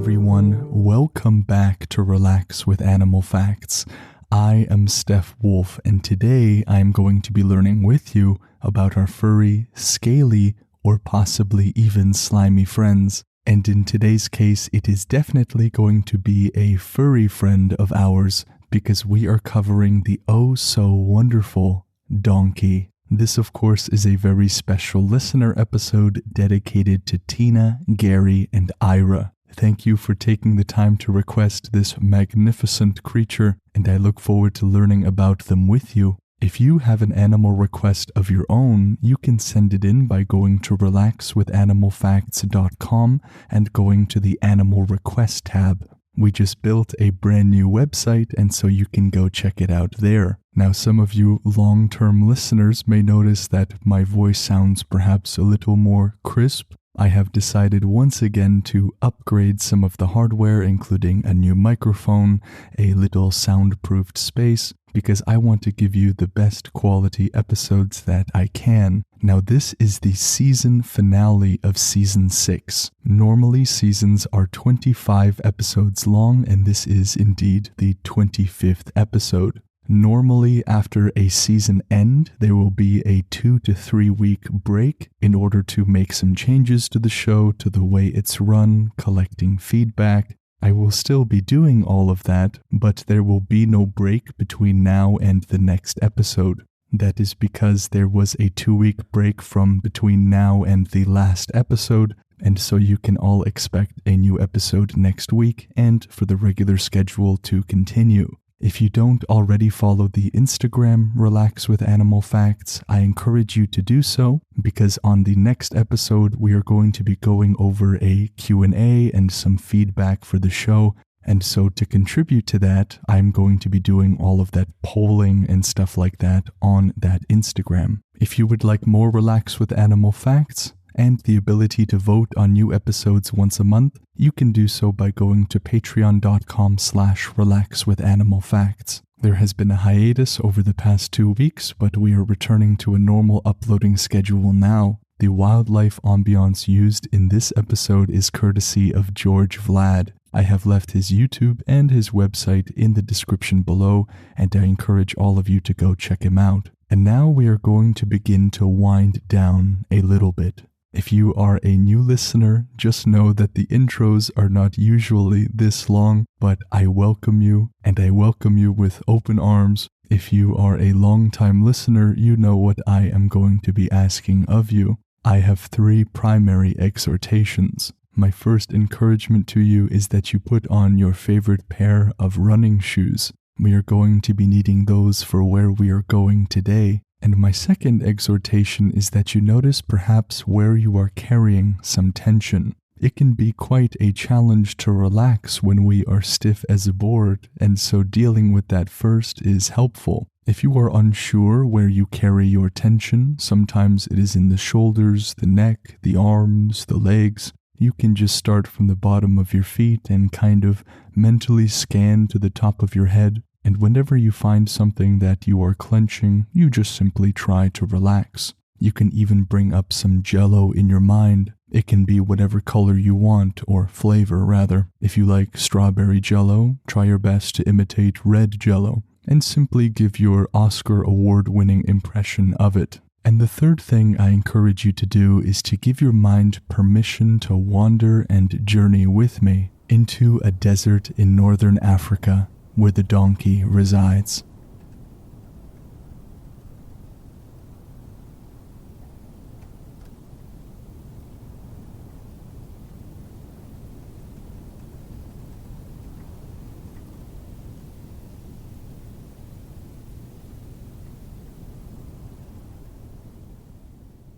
everyone. Welcome back to Relax with Animal Facts. I am Stef Wolfe, and today I am going to be learning with you about our furry, scaly, or possibly even slimy friends. And in today's case, it is definitely going to be a furry friend of ours because we are covering the oh-so-wonderful donkey. This, of course, is a very special listener episode dedicated to Tina, Gary, and Ira. Thank you for taking the time to request this magnificent creature, and I look forward to learning about them with you. If you have an animal request of your own, you can send it in by going to relaxwithanimalfacts.com and going to the Animal Request tab. We just built a brand new website, and so you can go check it out there. Now, some of you long-term listeners may notice that my voice sounds perhaps a little more crisp. I have decided once again to upgrade some of the hardware, including a new microphone, a little soundproofed space, because I want to give you the best quality episodes that I can. Now, this is the season finale of season 6. Normally, seasons are 25 episodes long, and this is indeed the 25th episode. Normally, after a season end, there will be a 2 to 3 week break in order to make some changes to the show, to the way it's run, collecting feedback. I will still be doing all of that, but there will be no break between now and the next episode. That is because there was a 2-week break from between now and the last episode, and so you can all expect a new episode next week and for the regular schedule to continue. If you don't already follow the Instagram Relax with Animal Facts, I encourage you to do so, because on the next episode we are going to be going over a Q&A and some feedback for the show, and so to contribute to that, I'm going to be doing all of that polling and stuff like that on that Instagram. If you would like more Relax with Animal Facts, and the ability to vote on new episodes once a month, you can do so by going to patreon.com/relaxwithanimalfacts. There has been a hiatus over the past 2 weeks, but we are returning to a normal uploading schedule now. The wildlife ambiance used in this episode is courtesy of George Vlad. I have left his YouTube and his website in the description below, and I encourage all of you to go check him out. And now we are going to begin to wind down a little bit. If you are a new listener, just know that the intros are not usually this long, but I welcome you, and I welcome you with open arms. If you are a long-time listener, you know what I am going to be asking of you. I have 3 primary exhortations. My first encouragement to you is that you put on your favorite pair of running shoes. We are going to be needing those for where we are going today. And my second exhortation is that you notice perhaps where you are carrying some tension. It can be quite a challenge to relax when we are stiff as a board, and so dealing with that first is helpful. If you are unsure where you carry your tension, sometimes it is in the shoulders, the neck, the arms, the legs. You can just start from the bottom of your feet and kind of mentally scan to the top of your head. And whenever you find something that you are clenching, you just simply try to relax. You can even bring up some jello in your mind. It can be whatever color you want, or flavor rather. If you like strawberry jello, try your best to imitate red jello, and simply give your Oscar award-winning impression of it. And the third thing I encourage you to do is to give your mind permission to wander and journey with me into a desert in northern Africa, where the donkey resides.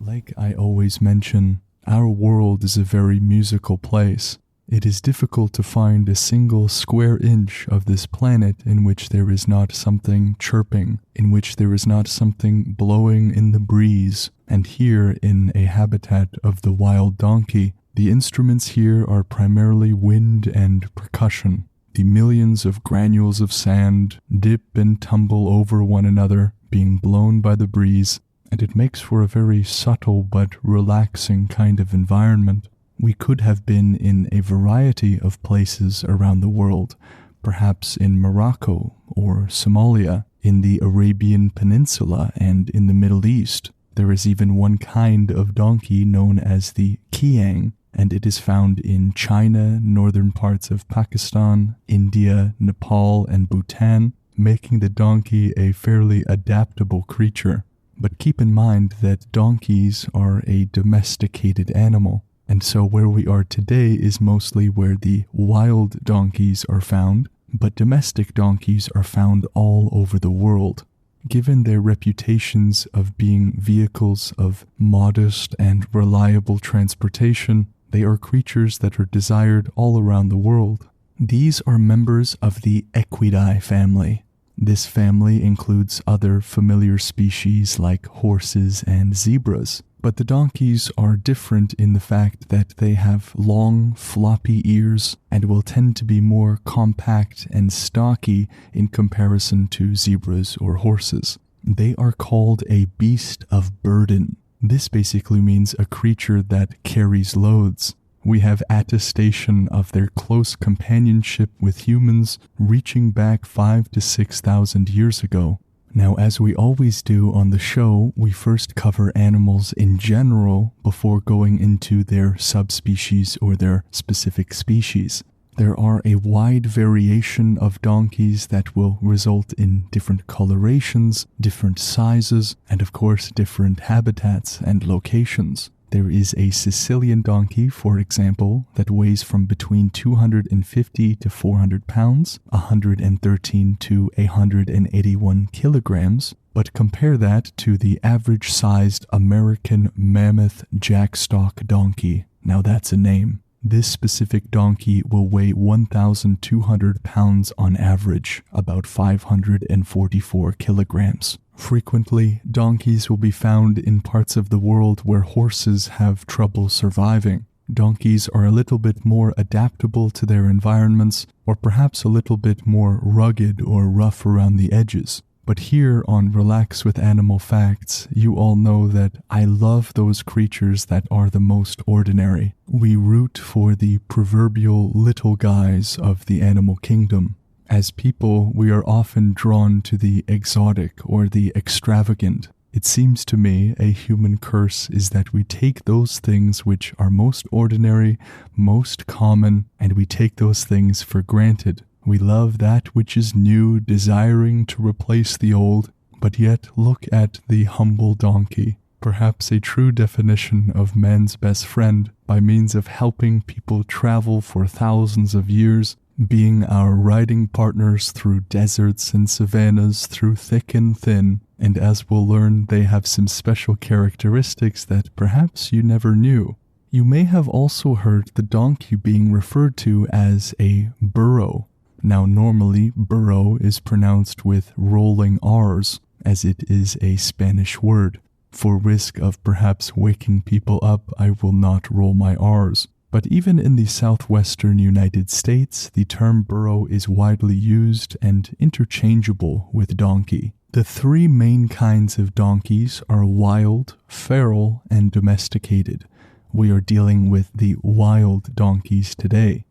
Like I always mention, our world is a very musical place. It is difficult to find a single square inch of this planet in which there is not something chirping, in which there is not something blowing in the breeze. And here, in a habitat of the wild donkey, the instruments here are primarily wind and percussion. The millions of granules of sand dip and tumble over one another, being blown by the breeze, and it makes for a very subtle but relaxing kind of environment. we could have been in a variety of places around the world, perhaps in Morocco or Somalia, in the Arabian Peninsula, and in the Middle East. There is even one kind of donkey known as the kiang, and it is found in China, northern parts of Pakistan, India, Nepal, and Bhutan, making the donkey a fairly adaptable creature. But keep in mind that donkeys are a domesticated animal, and so where we are today is mostly where the wild donkeys are found, but domestic donkeys are found all over the world. Given their reputations of being vehicles of modest and reliable transportation, they are creatures that are desired all around the world. These are members of the Equidae family. This family includes other familiar species like horses and zebras, but the donkeys are different in the fact that they have long, floppy ears and will tend to be more compact and stocky in comparison to zebras or horses. They are called a beast of burden. This basically means a creature that carries loads. We have attestation of their close companionship with humans reaching back 5,000 to 6,000 years ago. Now, as we always do on the show, we first cover animals in general before going into their subspecies or their specific species. There are a wide variation of donkeys that will result in different colorations, different sizes, and of course different habitats and locations. There is a Sicilian donkey, for example, that weighs from between 250 to 400 pounds, 113 to 181 kilograms, but compare that to the average-sized American mammoth jackstock donkey. Now that's a name. This specific donkey will weigh 1,200 pounds on average, about 544 kilograms. Frequently, donkeys will be found in parts of the world where horses have trouble surviving. Donkeys are a little bit more adaptable to their environments, or perhaps a little bit more rugged or rough around the edges. But here on Relax with Animal Facts, you all know that I love those creatures that are the most ordinary. We root for the proverbial little guys of the animal kingdom. As people, we are often drawn to the exotic or the extravagant. It seems to me a human curse is that we take those things which are most ordinary, most common, and we take those things for granted. We love that which is new, desiring to replace the old, but yet look at the humble donkey, perhaps a true definition of man's best friend by means of helping people travel for thousands of years, being our riding partners through deserts and savannas, through thick and thin, and as we'll learn, they have some special characteristics that perhaps you never knew. You may have also heard the donkey being referred to as a burro. Now, normally, burro is pronounced with rolling R's, as it is a Spanish word. For risk of perhaps waking people up, I will not roll my R's. But even in the southwestern United States, the term burro is widely used and interchangeable with donkey. The three main kinds of donkeys are wild, feral, and domesticated. We are dealing with the wild donkeys today.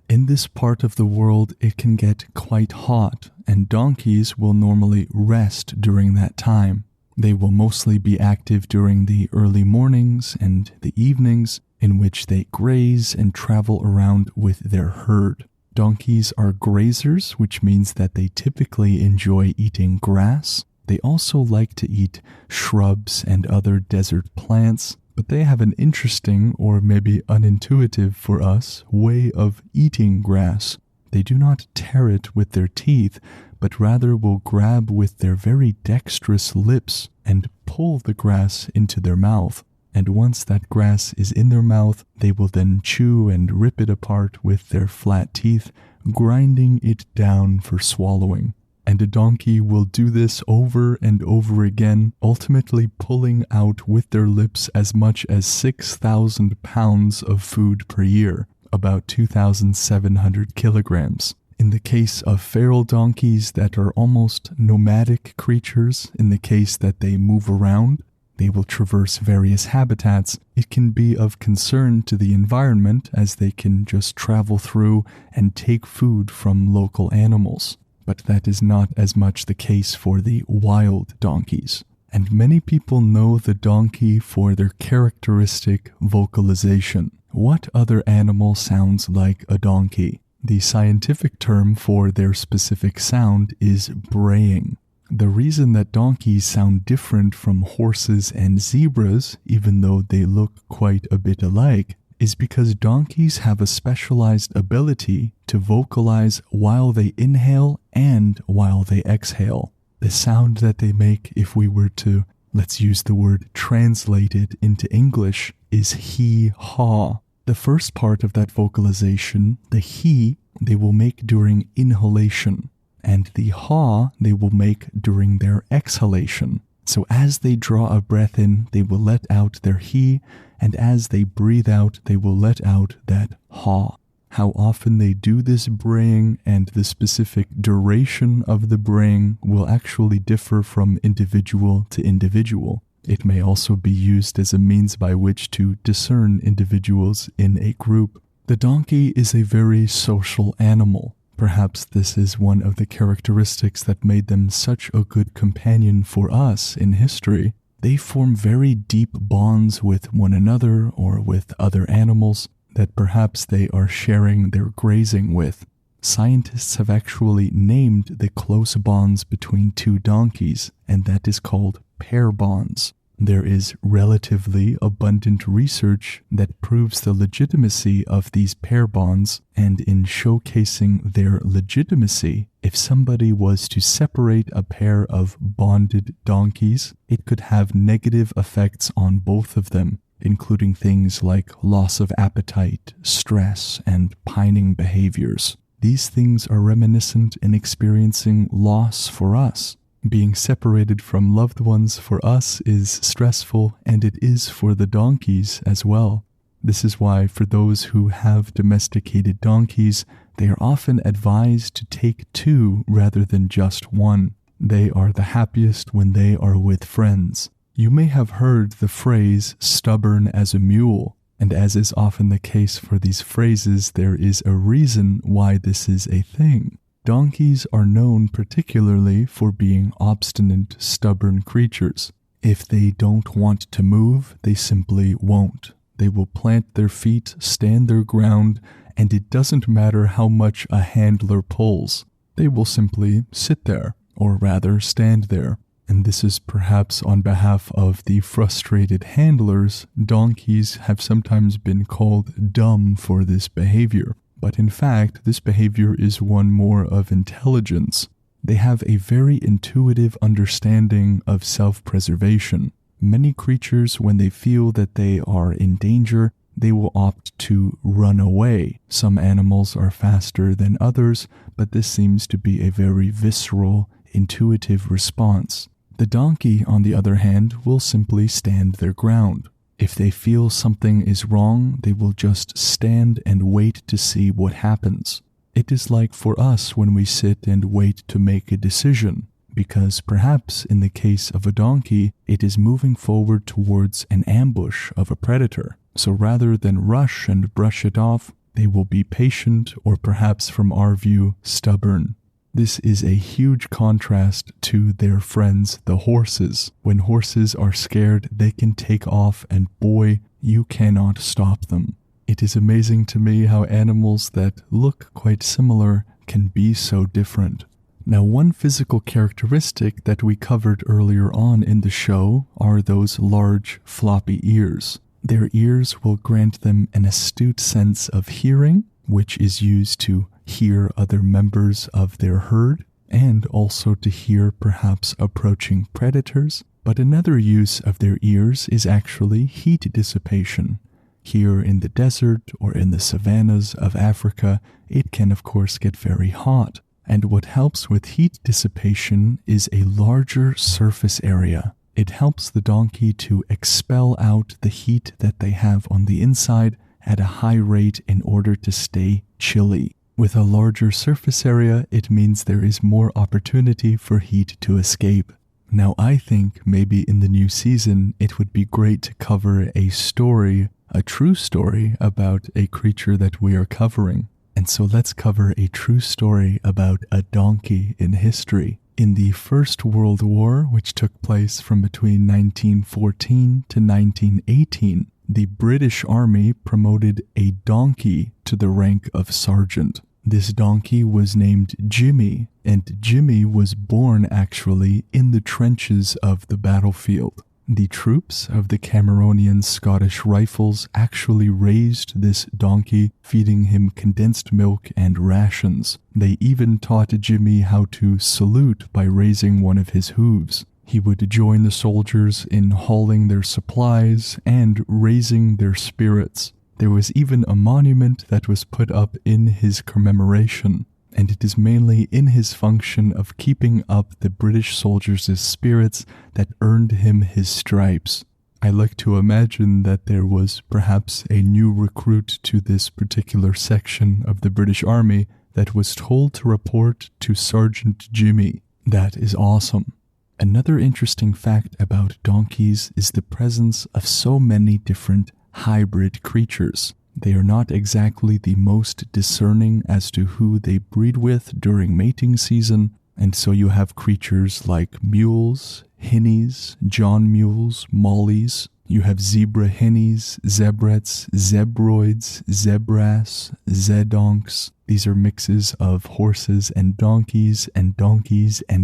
In this part of the world, it can get quite hot, and donkeys will normally rest during that time. They will mostly be active during the early mornings and the evenings, in which they graze and travel around with their herd. Donkeys are grazers, which means that they typically enjoy eating grass. They also like to eat shrubs and other desert plants, but they have an interesting, or maybe unintuitive for us, way of eating grass. They do not tear it with their teeth, but rather will grab with their very dexterous lips and pull the grass into their mouth. And once that grass is in their mouth, they will then chew and rip it apart with their flat teeth, grinding it down for swallowing. And a donkey will do this over and over again, ultimately pulling out with their lips as much as 6,000 pounds of food per year, about 2,700 kilograms. In the case of feral donkeys that are almost nomadic creatures, in the case that they move around, They will traverse various habitats. It can be of concern to the environment as they can just travel through and take food from local animals. But that is not as much the case for the wild donkeys. And many people know the donkey for their characteristic vocalization. What other animal sounds like a donkey? The scientific term for their specific sound is braying. The reason that donkeys sound different from horses and zebras, even though they look quite a bit alike, is because donkeys have a specialized ability to vocalize while they inhale and while they exhale. The sound that they make, if we were to, let's use the word translated into English, is hee-haw. The first part of that vocalization, the he, they will make during inhalation, and the haw they will make during their exhalation. So as they draw a breath in, they will let out their he, and as they breathe out, they will let out that haw. How often they do this braying and the specific duration of the braying will actually differ from individual to individual. It may also be used as a means by which to discern individuals in a group. The donkey is a very social animal. Perhaps this is one of the characteristics that made them such a good companion for us in history. They form very deep bonds with one another or with other animals that perhaps they are sharing their grazing with. Scientists have actually named the close bonds between two donkeys, and that is called pair bonds. There is relatively abundant research that proves the legitimacy of these pair bonds, and in showcasing their legitimacy, if somebody was to separate a pair of bonded donkeys, it could have negative effects on both of them, including things like loss of appetite, stress, and pining behaviors. These things are reminiscent in experiencing loss for us. Being separated from loved ones for us is stressful, and it is for the donkeys as well. This is why for those who have domesticated donkeys, they are often advised to take two rather than just one. They are the happiest when they are with friends. You may have heard the phrase stubborn as a mule, and as is often the case for these phrases, there is a reason why this is a thing. Donkeys are known particularly for being obstinate, stubborn creatures. If they don't want to move, they simply won't. They will plant their feet, stand their ground, and it doesn't matter how much a handler pulls. They will simply sit there, or rather stand there. And this is perhaps on behalf of the frustrated handlers. Donkeys have sometimes been called dumb for this behavior. But in fact, this behavior is one more of intelligence. They have a very intuitive understanding of self-preservation. Many creatures, when they feel that they are in danger, they will opt to run away. Some animals are faster than others, but this seems to be a very visceral, intuitive response. The donkey, on the other hand, will simply stand their ground. If they feel something is wrong, they will just stand and wait to see what happens. It is like for us when we sit and wait to make a decision, because perhaps in the case of a donkey, it is moving forward towards an ambush of a predator. So rather than rush and brush it off, they will be patient or perhaps from our view, stubborn. This is a huge contrast to their friends, the horses. When horses are scared, they can take off, and boy, you cannot stop them. It is amazing to me how animals that look quite similar can be so different. Now, one physical characteristic that we covered earlier on in the show are those large, floppy ears. Their ears will grant them an astute sense of hearing, which is used to hear other members of their herd, and also to hear perhaps approaching predators. But another use of their ears is actually heat dissipation. Here in the desert or in the savannas of Africa, it can of course get very hot. And what helps with heat dissipation is a larger surface area. It helps the donkey to expel out the heat that they have on the inside at a high rate in order to stay chilly. With a larger surface area, it means there is more opportunity for heat to escape. Now I think maybe in the new season it would be great to cover a story, a true story about a creature that we are covering. And so let's cover a true story about a donkey in history. In the First World War, which took place from between 1914 to 1918, the British Army promoted a donkey to the rank of sergeant. This donkey was named Jimmy, and Jimmy was born actually in the trenches of the battlefield. The troops of the Cameronian Scottish Rifles actually raised this donkey, feeding him condensed milk and rations. They even taught Jimmy how to salute by raising one of his hooves. He would join the soldiers in hauling their supplies and raising their spirits. There was even a monument that was put up in his commemoration, and it is mainly in his function of keeping up the British soldiers' spirits that earned him his stripes. I like to imagine that there was perhaps a new recruit to this particular section of the British Army that was told to report to Sergeant Jimmy. That is awesome. Another interesting fact about donkeys is the presence of so many different hybrid creatures. They are not exactly the most discerning as to who they breed with during mating season, and so you have creatures like mules, hinnies, John mules, mollies. You have zebra hinnies, zebrets, zebroids, zebras, zedonks. These are mixes of horses and donkeys and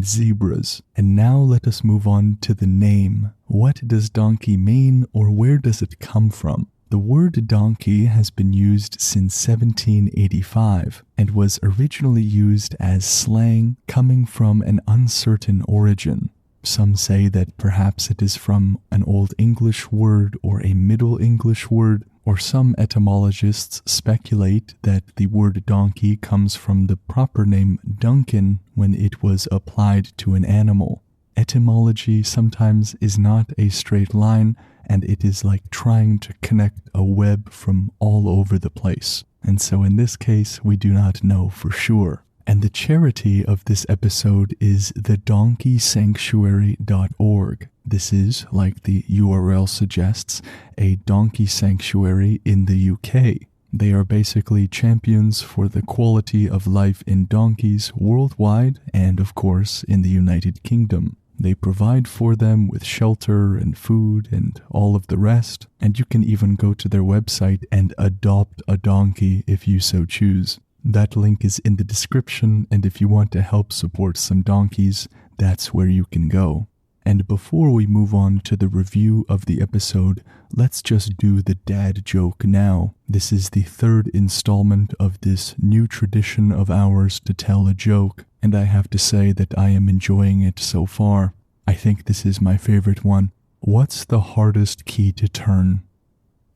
zebras. And now let us move on to the name. What does donkey mean, or where does it come from? The word donkey has been used since 1785 and was originally used as slang coming from an uncertain origin. Some say that perhaps it is from an Old English word or a Middle English word, or some etymologists speculate that the word donkey comes from the proper name Duncan when it was applied to an animal. Etymology sometimes is not a straight line, and it is like trying to connect a web from all over the place. And so in this case, we do not know for sure. And the charity of this episode is thedonkeysanctuary.org. This is, like the URL suggests, a donkey sanctuary in the UK. They are basically champions for the quality of life in donkeys worldwide and, of course, in the United Kingdom. They provide for them with shelter and food and all of the rest, and you can even go to their website and adopt a donkey if you so choose. That link is in the description, and if you want to help support some donkeys, that's where you can go. And before we move on to the review of the episode, let's just do the dad joke now. This is the third installment of this new tradition of ours to tell a joke, and I have to say that I am enjoying it so far. I think this is my favorite one. What's the hardest key to turn?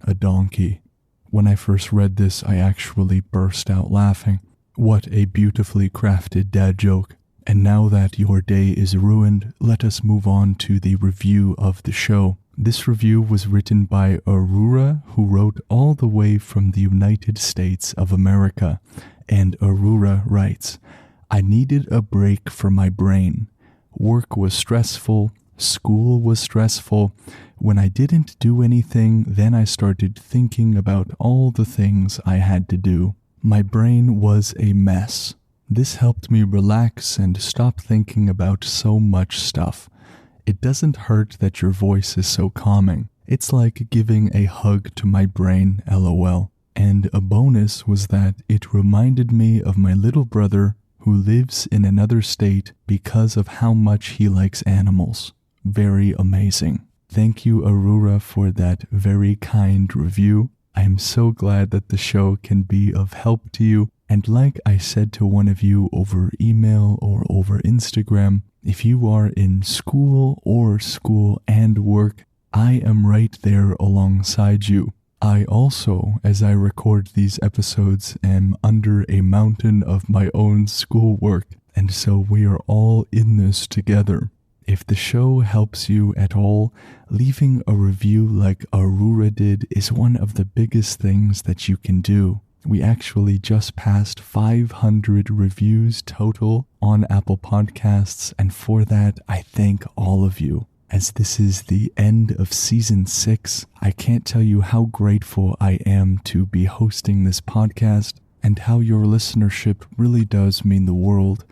A donkey. When I first read this, I actually burst out laughing. What a beautifully crafted dad joke. And now that your day is ruined, let us move on to the review of the show. This review was written by Aurora, who wrote all the way from the United States of America. And Aurora writes, I needed a break for my brain. Work was stressful. School was stressful. When I didn't do anything, then I started thinking about all the things I had to do. My brain was a mess. This helped me relax and stop thinking about so much stuff. It doesn't hurt that your voice is so calming. It's like giving a hug to my brain, LOL. And a bonus was that it reminded me of my little brother who lives in another state because of how much he likes animals. Very amazing. Thank you, Aurora, for that very kind review. I am so glad that the show can be of help to you. And like I said to one of you over email or over Instagram, if you are in school or school and work, I am right there alongside you. I also, as I record these episodes, am under a mountain of my own schoolwork, and so we are all in this together. If the show helps you at all, leaving a review like Aurora did is one of the biggest things that you can do. We actually just passed 500 reviews total on Apple Podcasts, and for that, I thank all of you. As this is the end of season 6, I can't tell you how grateful I am to be hosting this podcast and how your listenership really does mean the world.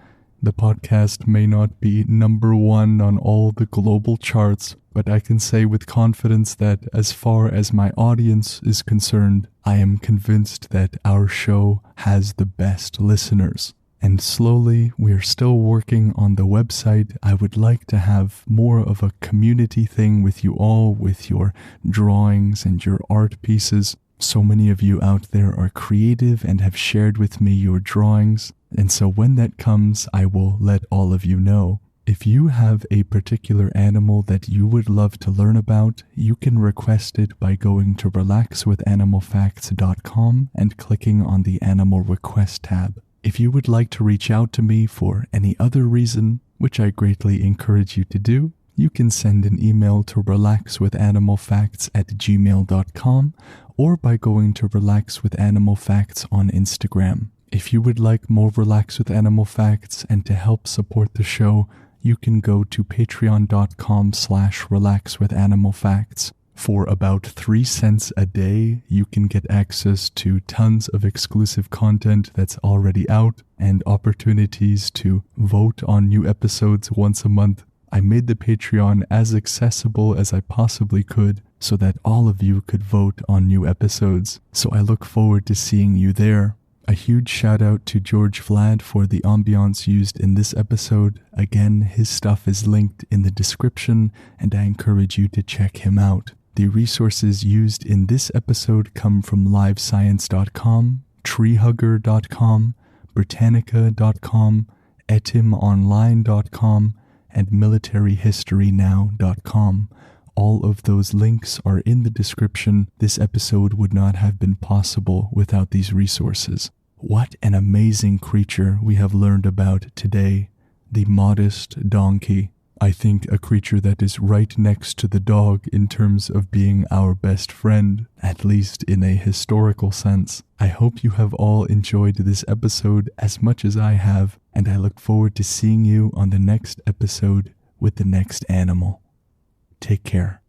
The podcast may not be number 1 on all the global charts, but I can say with confidence that as far as my audience is concerned, I am convinced that our show has the best listeners. And slowly, we're still working on the website. I would like to have more of a community thing with you all, with your drawings and your art pieces. So many of you out there are creative and have shared with me your drawings. And so when that comes, I will let all of you know. If you have a particular animal that you would love to learn about, you can request it by going to relaxwithanimalfacts.com and clicking on the Animal Request tab. If you would like to reach out to me for any other reason, which I greatly encourage you to do, you can send an email to relaxwithanimalfacts@gmail.com or by going to Relax with Animal Facts on Instagram. If you would like more Relax with Animal Facts and to help support the show, you can go to patreon.com/relaxwithanimalfacts. For about 3 cents a day, you can get access to tons of exclusive content that's already out and opportunities to vote on new episodes once a month. I made the Patreon as accessible as I possibly could so that all of you could vote on new episodes. So I look forward to seeing you there. A huge shout out to George Vlad for the ambiance used in this episode. Again, his stuff is linked in the description and I encourage you to check him out. The resources used in this episode come from livescience.com, treehugger.com, britannica.com, etimonline.com, and militaryhistorynow.com. All of those links are in the description. This episode would not have been possible without these resources. What an amazing creature we have learned about today, the modest donkey. I think a creature that is right next to the dog in terms of being our best friend, at least in a historical sense. I hope you have all enjoyed this episode as much as I have, and I look forward to seeing you on the next episode with the next animal. Take care.